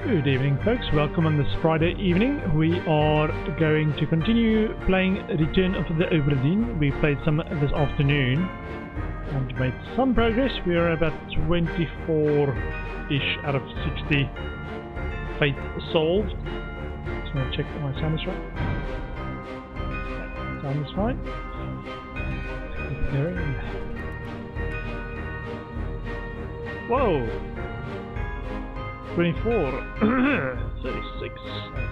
Good evening, folks. Welcome on this Friday evening. We are going to continue playing Return of the Obra Dinn. We played some this afternoon and made some progress. We are about 24-ish out of 60 fate solved. Just want to check that my sound is right. Sound is fine. Let's get going. Whoa! 24, 36, I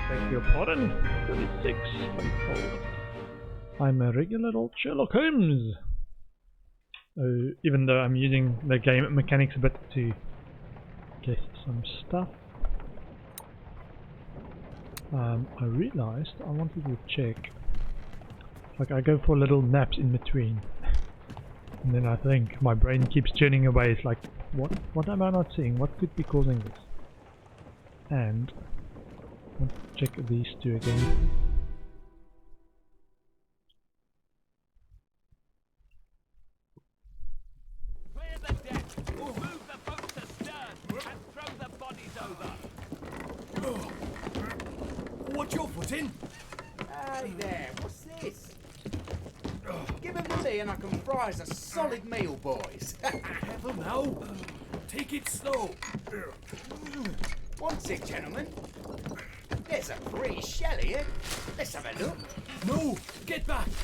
beg your pardon, 36, faithful. I'm a regular old Sherlock Holmes. Even though I'm using the game mechanics a bit to guess some stuff. I realized I wanted to check, like I go for little naps in between. And then I think my brain keeps churning away, it's like, what am I not seeing? What could be causing this? And let's check these two again. Clear the deck, or move the boats astern, and throw the bodies over. What's your foot in? Hey there, what's this? Give him to me and I can fry us a solid meal, boys. Careful now. Take it slow. What's it, gentlemen? There's a pretty shell here. Let's have a look. No, get back. This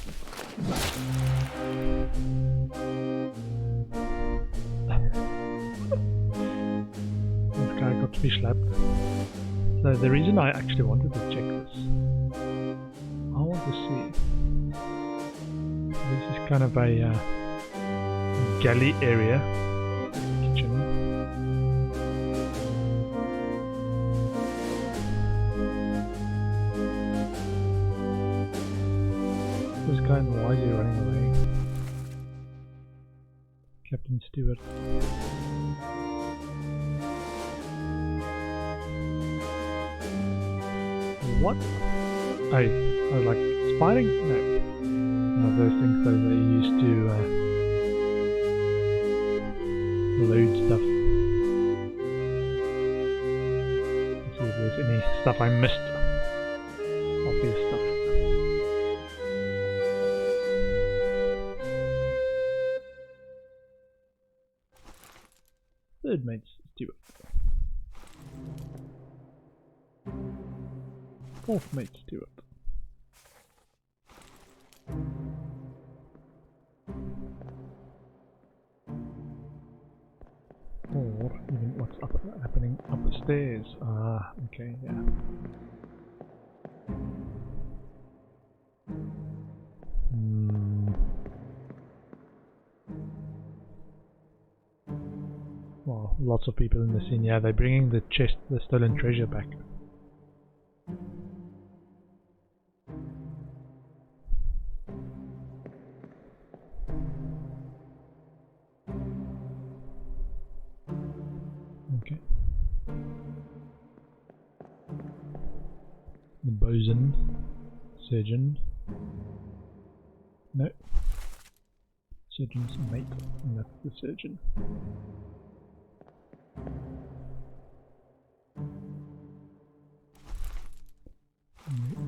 guy got to be slapped. So the reason I actually wanted to check this, I want to see. This is kind of a galley area. Kitchen. This guy, and why is he running away? Captain Stewart. What? Oh, I was like, spiding? No. One of those things that they used to load stuff. Let's see if there's any stuff I missed. Obvious stuff. Third mate's Stewart. Fourth mate Stewart. Or even what's happening upstairs. Ah, okay, yeah. Well, lots of people in the scene. Yeah, they're bringing the chest, the stolen treasure back. Okay. The bosun, surgeon. No. Surgeon's mate, and that's the surgeon.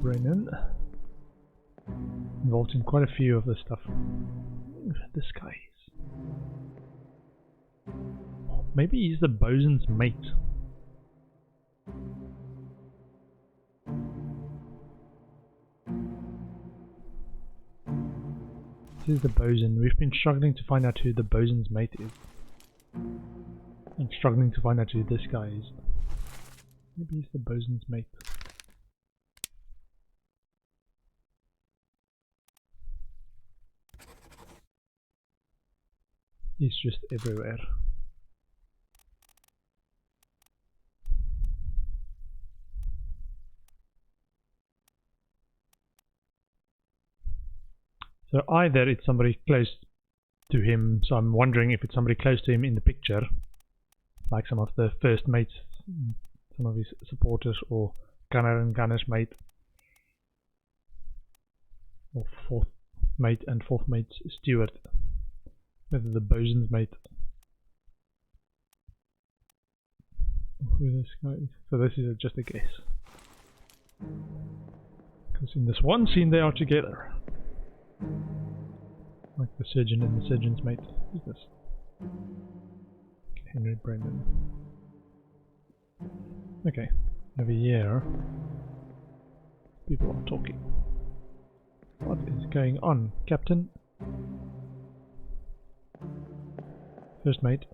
Brennan. Involved in quite a few of the stuff. This guy is. Maybe he's the bosun's mate. This is the bosun. We've been struggling to find out who the bosun's mate is. And struggling to find out who this guy is. Maybe he's the bosun's mate. He's just everywhere. So either it's somebody close to him, so I'm wondering if it's somebody close to him in the picture, like some of the first mates, some of his supporters, or gunner and gunner's mate, or fourth mate and fourth mate's steward. Whether the bosun's mate. who this guy is. So this is just a guess. Because in this one scene they are together. Like the surgeon and the surgeon's mate. Who's this? Henry Brennan. Okay, over here people are talking. What is going on, Captain? First mate.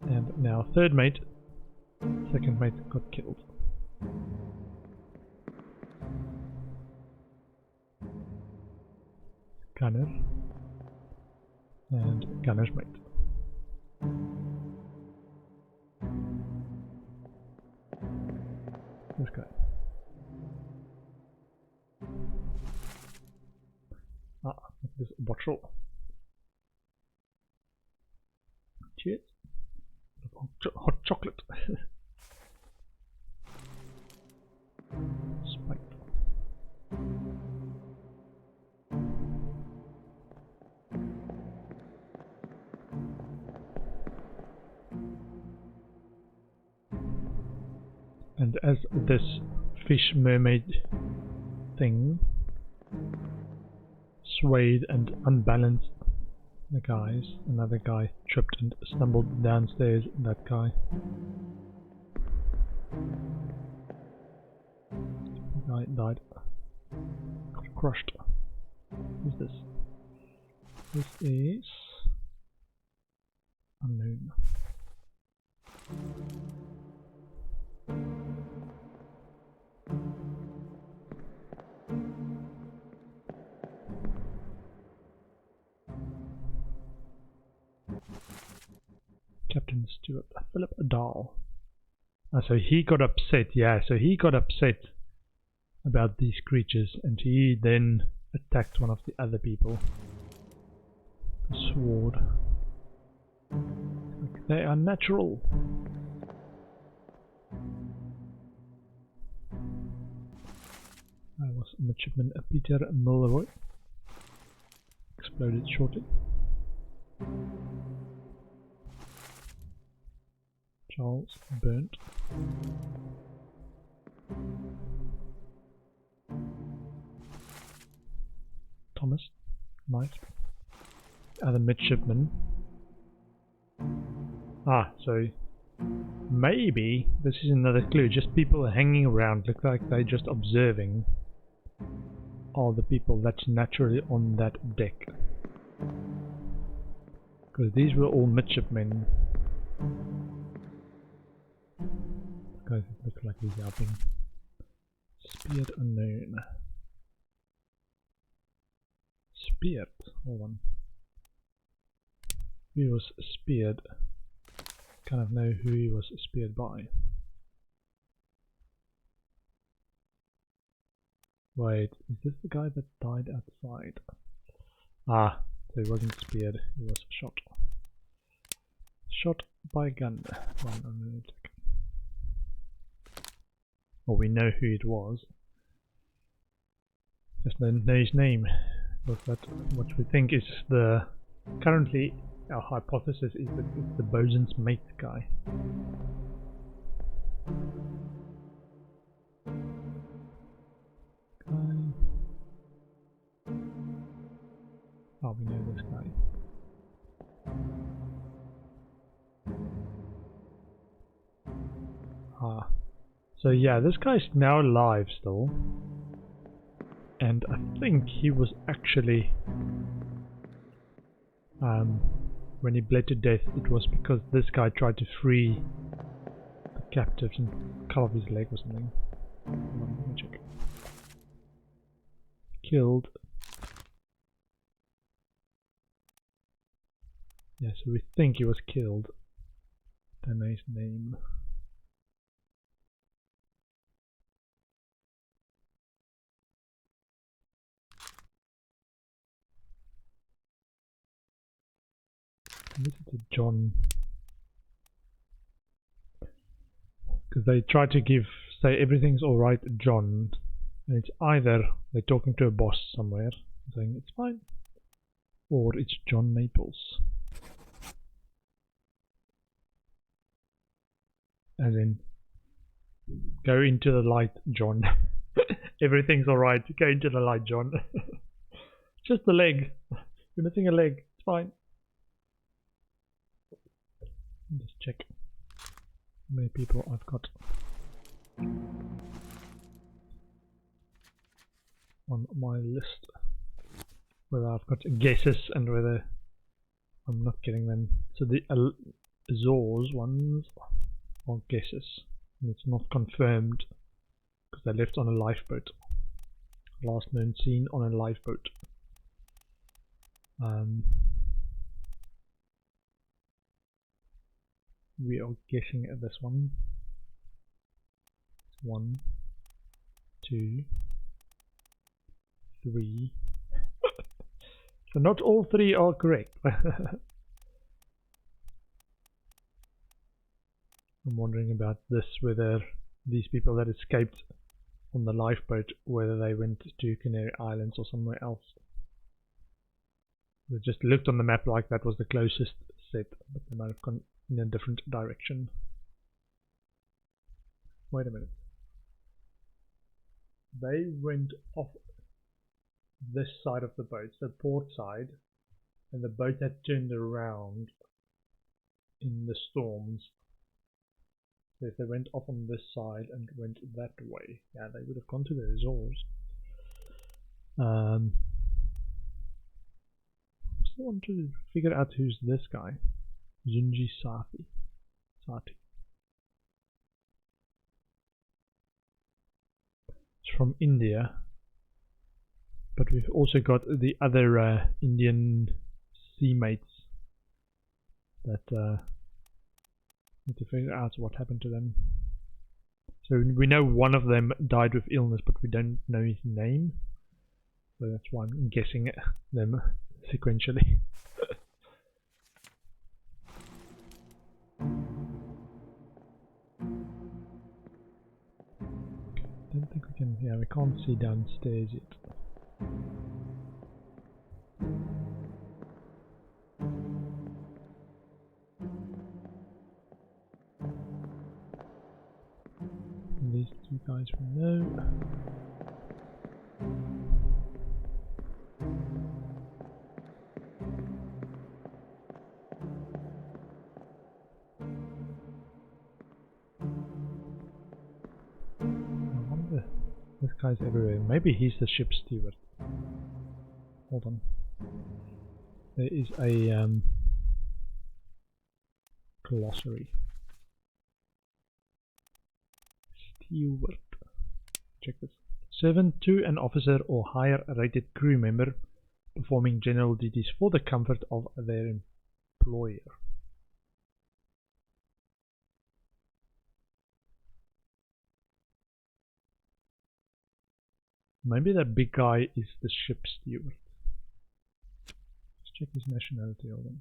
And now third mate. Second mate got killed. Gunner. And gunner's mate. This guy. Ah, this bottle. Cheers. Hot chocolate. Spiked. And as this fish mermaid thing swayed and unbalanced the guys, another guy tripped and stumbled downstairs. That guy. The guy died. Got crushed. Who's this? This is unknown. Captain Stewart, Philip Dahl. So he got upset, yeah, so he got upset about these creatures and he then attacked one of the other people. The sword. Like they are natural. That was midshipman Peter Milroy. Exploded shortly. Charles burnt. Thomas knifed. Other midshipman. Ah, so maybe this is another clue. Just people hanging around, look like they're just observing all the people that's naturally on that deck. Because these were all midshipmen. Guys, it looks like he's helping. Speared unknown. Speared. Hold on. He was speared. Kind of know who he was speared by. Wait, is this the guy that died outside? Ah, so he wasn't speared. He was shot. Shot by gun. One unknown attack. Well, we know who it was. Just don't know his name. But that what we think is the currently our hypothesis is that it's the bosun's mate guy. Oh, we know this guy. Ah. So yeah, this guy's now alive still. And I think he was actually when he bled to death, it was because this guy tried to free the captives and cut off his leg or something. Hold on, let me check. Killed. Yeah, so we think he was killed. Don't know his name. This is a John, because they try to say everything's alright John, and it's either they're talking to a boss somewhere saying it's fine, or it's John Maples. As in, go into the light, John. Everything's alright. Go into the light, John. Just the leg. You're missing a leg. It's fine. Just check how many people I've got on my list. Whether I've got guesses and whether I'm not getting them. So the Azores ones are guesses. And it's not confirmed because they left on a lifeboat. Last known seen on a lifeboat. We are guessing at this one. 1, 2, 3. So not all 3 are correct. I'm wondering about this, whether these people that escaped on the lifeboat, whether they went to Canary Islands or somewhere else. They just looked on the map like that was the closest set, but they might have gone in a different direction. Wait a minute. They went off this side of the boat, the port side, and the boat had turned around in the storms. So if they went off on this side and went that way, yeah, they would have gone to the Azores. I still want to figure out who's this guy. Junji Sati. It's from India. But we've also got the other Indian sea mates that need to figure out what happened to them. So we know one of them died with illness, but we don't know his name. So that's why I'm guessing them sequentially. Don't think we can. Yeah, we can't see downstairs yet. And these 2 guys we know. This guy's everywhere. Maybe he's the ship steward. Hold on. There is a glossary. Steward. Check this. Servant to an officer or higher rated crew member performing general duties for the comfort of their employer. Maybe that big guy is the ship steward. Let's check his nationality. Hold on.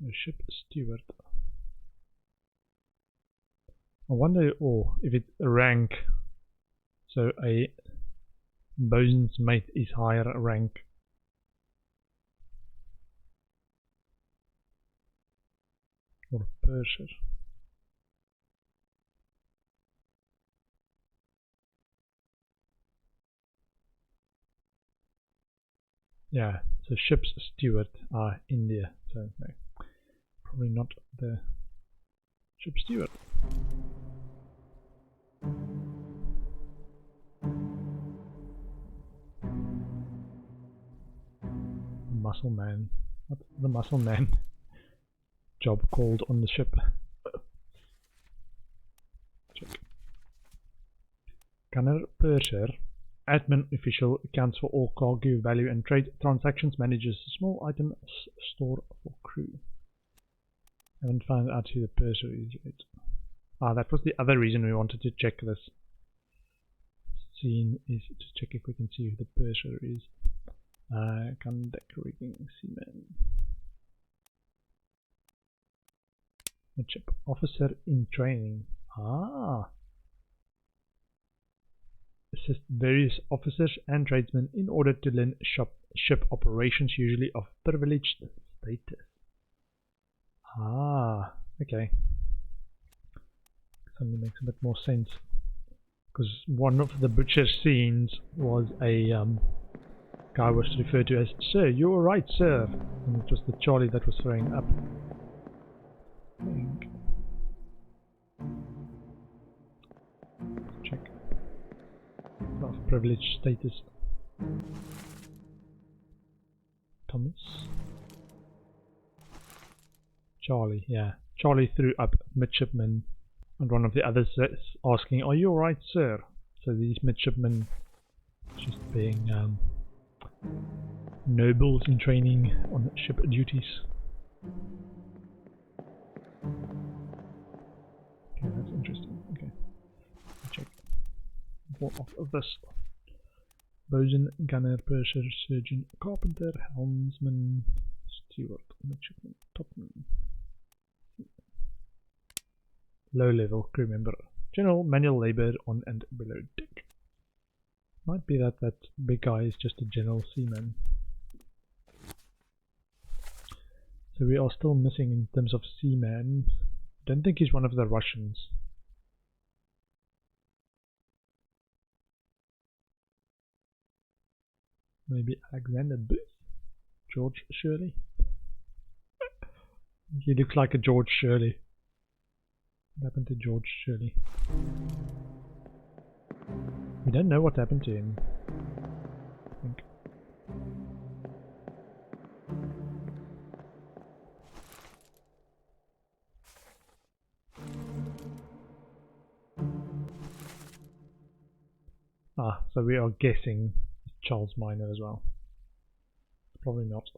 The ship steward. I wonder, if it's a rank. So a bosun's mate is higher rank. Or purser. Yeah, so ship's steward are India, so no, probably not the ship steward. Muscle man. What's the muscle man job called on the ship? Check. Gunner purser. Admin official accounts for all cargo value and trade transactions, manages a small item store for crew. Haven't found out who the purser is yet. Ah, that was the other reason we wanted to check this scene, is to check if we can see who the purser is. Gun deck rigging seaman. A ship officer in training. Ah. assist various officers and tradesmen in order to learn ship operations, usually of privileged status. Ah, okay. Suddenly makes a bit more sense. Because one of the butcher scenes was a guy was referred to as, "Sir, you're right, sir." And it was the Charlie that was throwing up. I think. Check. Of privileged status. Thomas. Charlie, yeah. Charlie threw up midshipman, and one of the others asking, "Are you alright, sir?" So these midshipmen just being nobles in training on ship duties. Okay, that's interesting. Okay, check more of this. Bosun, gunner, purser, surgeon, carpenter, helmsman, steward, midshipman, topman. Low level crew member, general manual labor on and below deck. Might be that that big guy is just a general seaman. So we are still missing in terms of seaman. Don't think he's one of the Russians. Maybe Alexander Booth? George Shirley? He looks like a George Shirley. What happened to George Shirley? We don't know what happened to him, I think. Ah, so we are guessing Charles Minor as well. Probably not.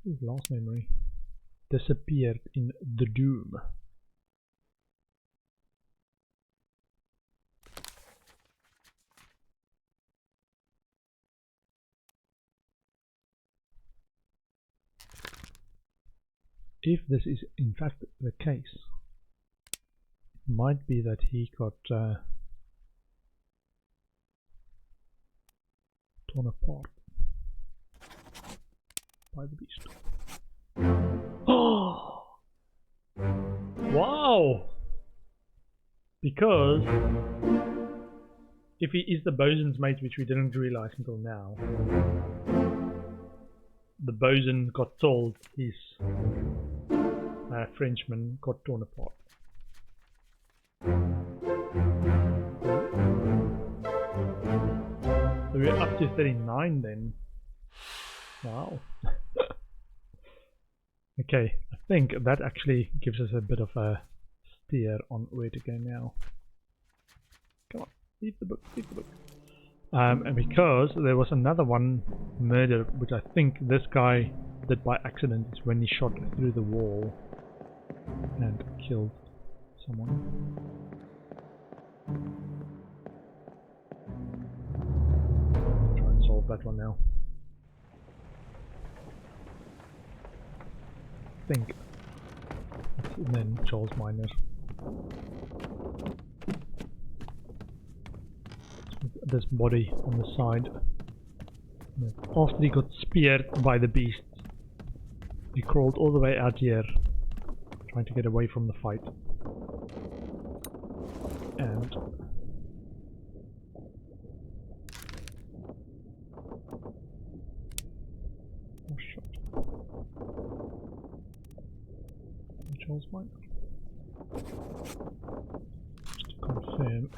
His last memory disappeared in the Doom. If this is in fact the case, it might be that he got torn apart by the beast. Oh! Wow! Because if he is the bosun's mate, which we didn't realize until now, the bosun got told his Frenchman got torn apart. So we're up to 39 then. Wow. Okay, I think that actually gives us a bit of a steer on where to go now. Come on, leave the book, leave the book. And because there was another one murder, which I think this guy did by accident, is when he shot through the wall and killed someone. Try and solve that one now. I think it's then Charles Minor. With this body on the side. After he got speared by the beast, he crawled all the way out here, trying to get away from the fight. And oh, shot. Charles Minor. Just to confirm.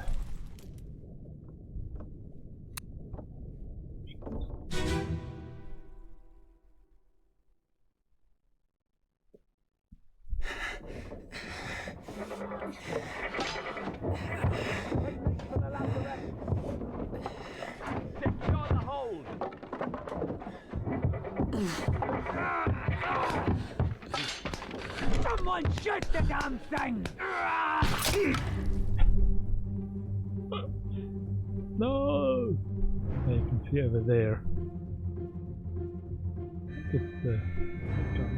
Secure the hold. Someone shoot the damn thing! No! Yeah, you can see over there. It's the gun.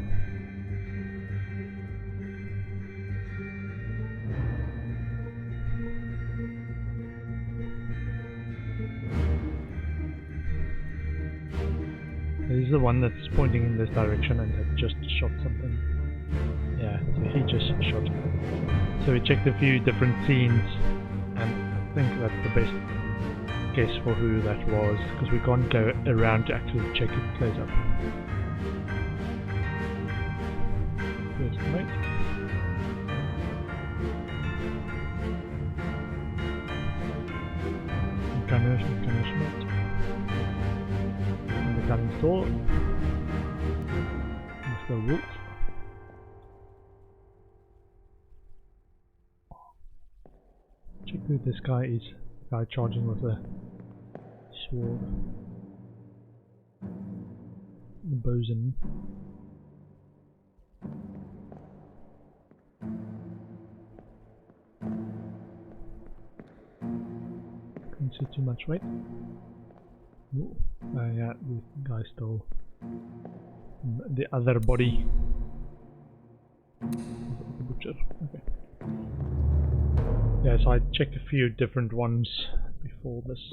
is the one that's pointing in this direction and had just shot something. Yeah, so he just shot. So we checked a few different scenes, and I think that's the best guess for who that was, because we can't go around to actually check it close up. First mate. Gunners mate. And the gun store. Mr. Wolf. Check who this guy is. The guy charging with a sword. The bosun. Can't see too much weight. Oh, yeah, this guy stole the other body. The butcher. Okay. Yeah, so I checked a few different ones before this.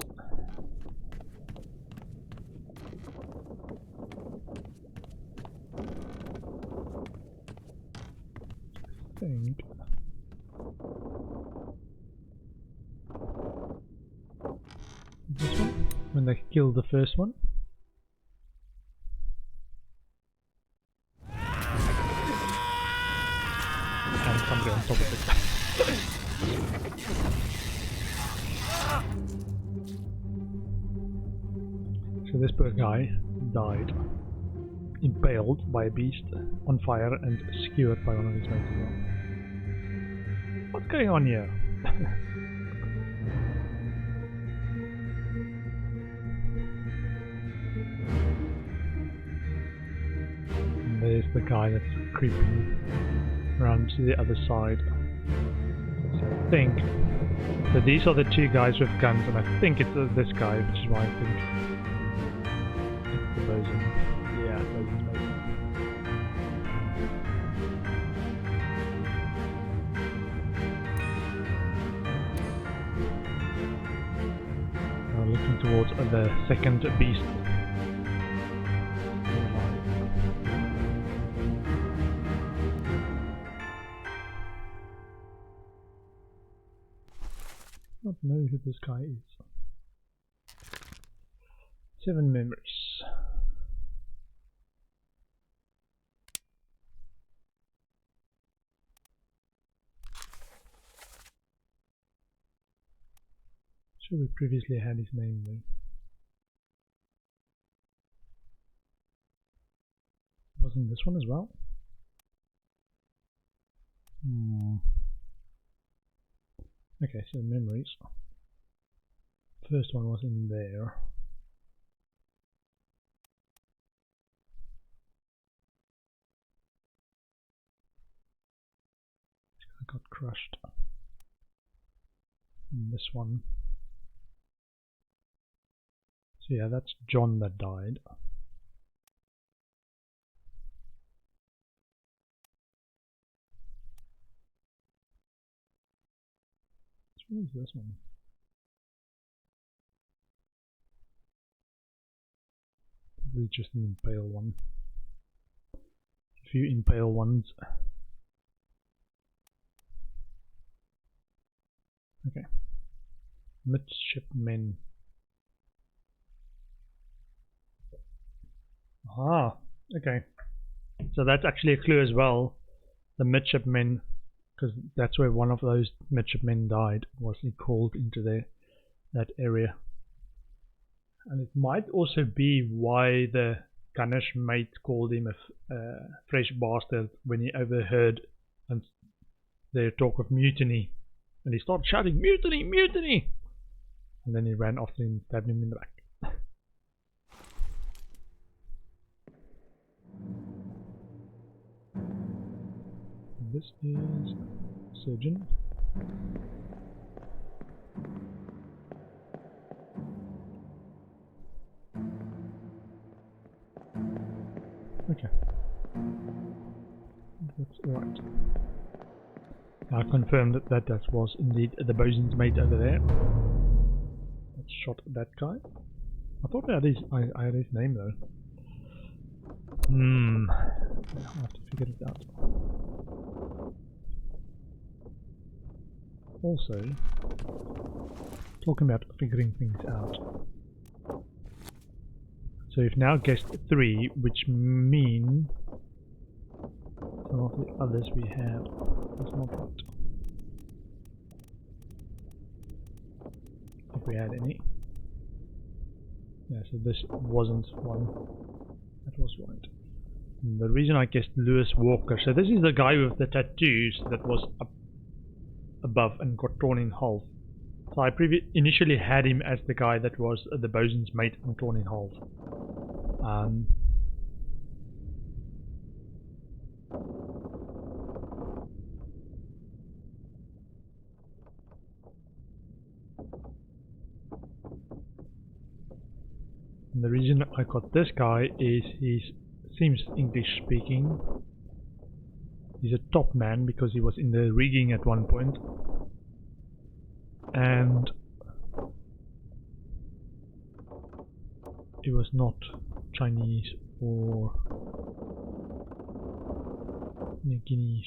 I think this one, when they killed the first one. And somebody on top of it. So this poor guy died, impaled by a beast, on fire, and skewered by one of his mates as well. What's going on here? And there's the guy that's creeping around to the other side. So I think, so these are the two guys with guns, and I think it's this guy, which is why I think it's the bosun. Yeah, bosun's bosun. Now looking towards the second beast. I don't know who this guy is. 7 memories. Sure, we previously had his name though. Wasn't this one as well? Okay, so memories. First one was in there. I got crushed. And this one. So yeah, that's John that died. What is this one? Probably just an impale one. A few impale ones. Okay. Midshipmen. Ah, okay. So that's actually a clue as well. The midshipmen, because that's where one of those midshipmen died, was he called into that area. And it might also be why the gunner's mate called him a fresh bastard when he overheard their talk of mutiny. And he started shouting, "Mutiny! Mutiny!" And then he ran after him and stabbed him in the back. This is surgeon. Okay. That's alright. I confirmed that was indeed the bosun's mate over there. That shot that guy. I thought I had his name though. I'll have to figure it out. Also, talking about figuring things out. So you've now guessed 3, which mean some of the others we have was not right. If we had any. Yeah, so this wasn't one. That was right. And the reason I guessed Lewis Walker, so this is the guy with the tattoos that was up above and got torn in half. So I initially had him as the guy that was the bosun's mate and torn in half. And the reason I got this guy is he seems English speaking. He's a top man because he was in the rigging at one point. And he was not Chinese or New Guinean.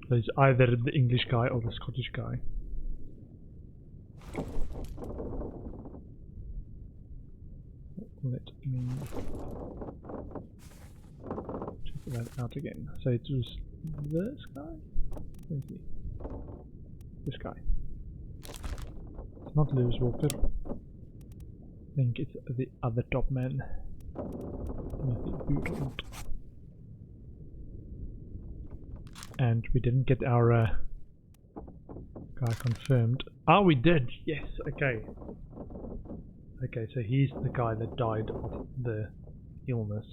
So it's either the English guy or the Scottish guy. Let me check that out again. So it was this guy? Let me see. This guy. It's not Lewis Walker. I think it's the other top man. Timothy Butland. And we didn't get our guy confirmed. Ah, we did! Yes, okay. Okay, so he's the guy that died of the illness.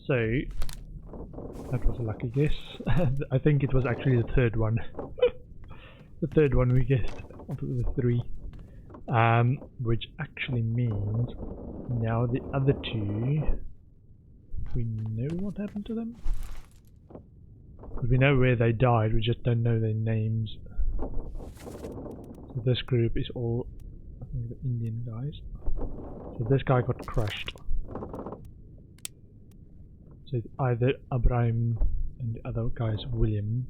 So, that was a lucky guess. I think it was actually the third one. The third one we guessed out of the 3. Which actually means now the other 2, we know what happened to them. Because we know where they died, we just don't know their names. So this group is all, I think, the Indian guys. So this guy got crushed. So it's either Abraham and the other guy is William.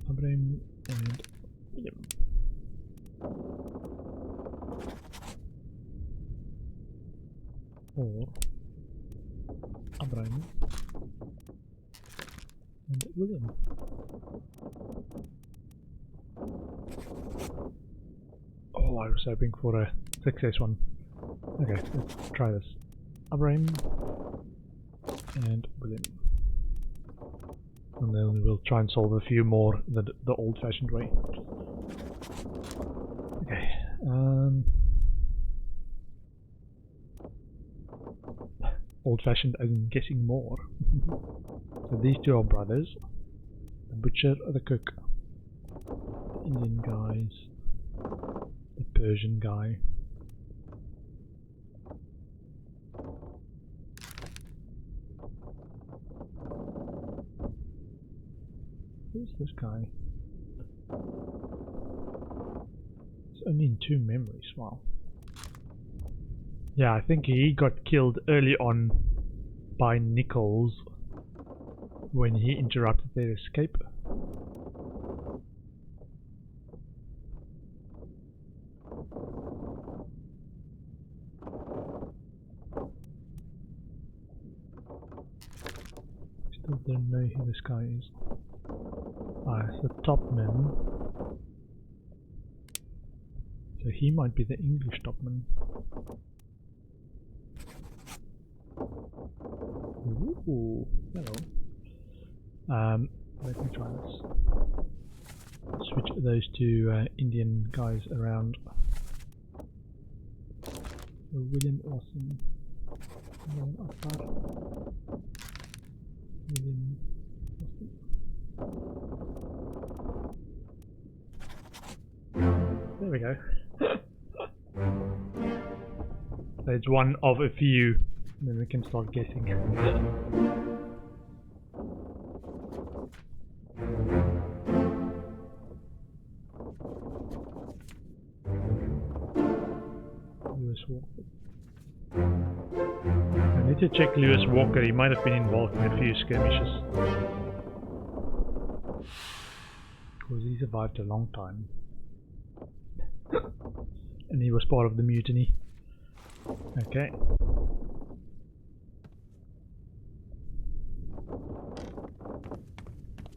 Abraham and William. Or Abraham and William. Oh, I was hoping for a success one. Okay, let's try this. Abraham and William. And then we'll try and solve a few more the old-fashioned way. Okay. Old-fashioned as in guessing more. So these 2 are brothers. The butcher, the cook, the Indian guys, the Persian guy. Who's this guy? It's only in 2 memories, wow. Yeah, I think he got killed early on by Nichols when he interrupted their escape. Still don't know who this guy is. Ah, it's the topman. So he might be the English topman. Ooh, hello. Let me try this. Switch those 2 Indian guys around. William Orson. William Akbar. William Orson. There we go. So it's one of a few, and then we can start guessing. Lewis Lewis Walker. I need to check Lewis Walker, he might have been involved in a few skirmishes. Because he survived a long time. And he was part of the mutiny. Okay.